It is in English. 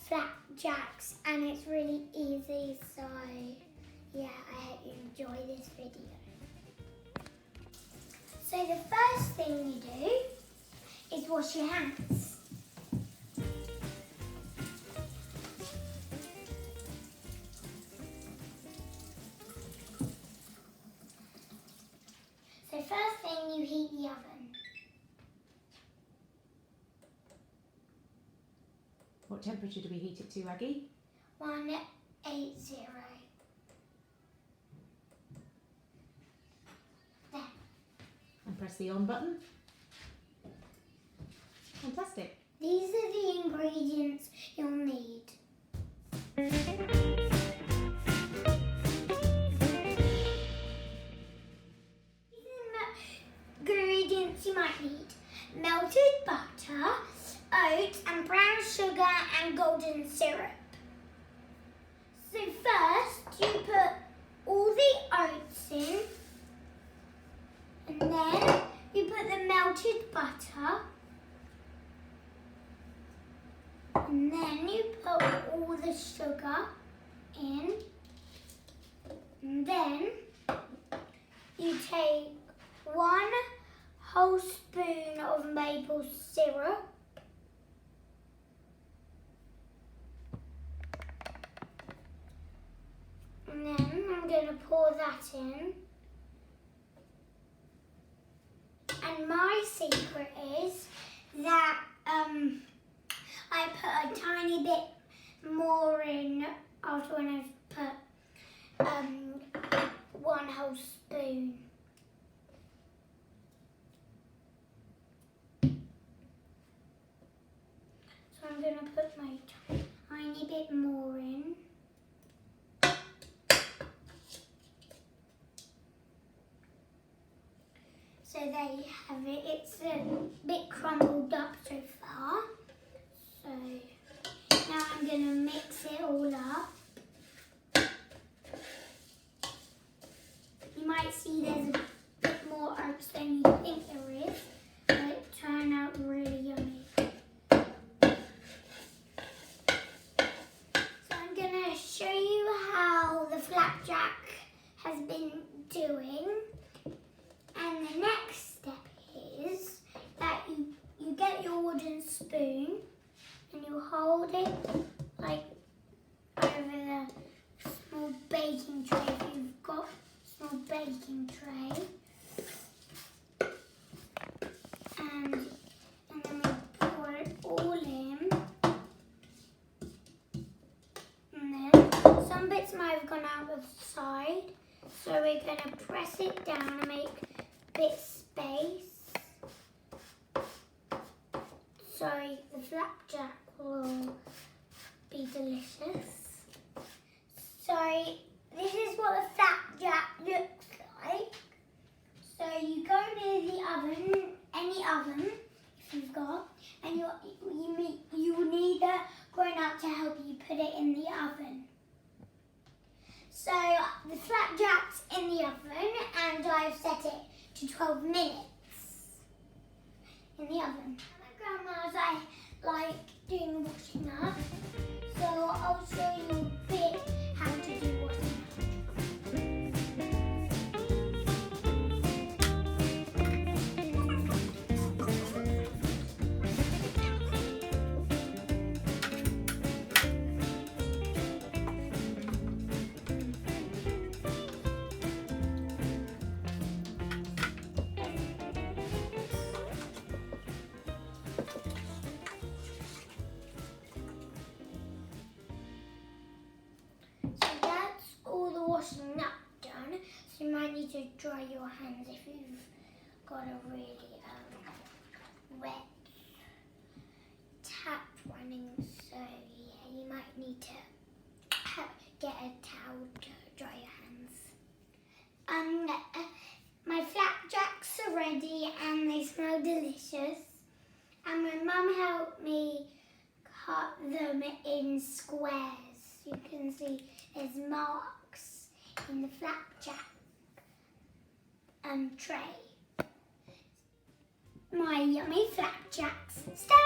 flapjacks and it's really easy, so yeah, I hope you enjoy this video. So the first thing you do is wash your hands. So first thing, you heat the oven. What temperature do we heat it to, Aggie? 180. There. And press the on button. Fantastic. These are the ingredients you'll need. Ingredients you might need: melted butter, oats and brown sugar and golden syrup. So first you put all the oats in, and then you put the melted butter, and then you put all the sugar in, and then you take 1 whole spoon of maple syrup, and then I'm going to pour that in. And my secret is that I put a tiny bit more in after when I've put 1 whole spoon. So I'm going to put my tiny bit more in. So there you have it. It's a bit crumbled up so far. So now I'm going to mix it all up. You might see there's a bit more oats than you think there is, but it turned out really yummy. So I'm going to show you how the flapjack has been doing. And the next step is that you get your wooden spoon and you hold it like over the small baking tray if you've got a small baking tray. And then we pour it all in. And then some bits might have gone out of the side. So we're going to press it down and make bit space, so the flapjack will be delicious. So this is what the flapjack looks like. So you go near the oven, any oven if you've got, and you need a grown-up to help you put it in the oven. So the flapjack's in the oven and I've set it to 12 minutes in the oven. My grandma's I like doing washing up, so I'll show you a bit how to do washing up. Washing up done, so you might need to dry your hands if you've got a really wet tap running, so yeah, you might need to get a towel to dry your hands. My flapjacks are ready and they smell delicious, and my mum helped me cut them in squares. You can see there's marks in the flapjack tray. My yummy flapjacks. Stay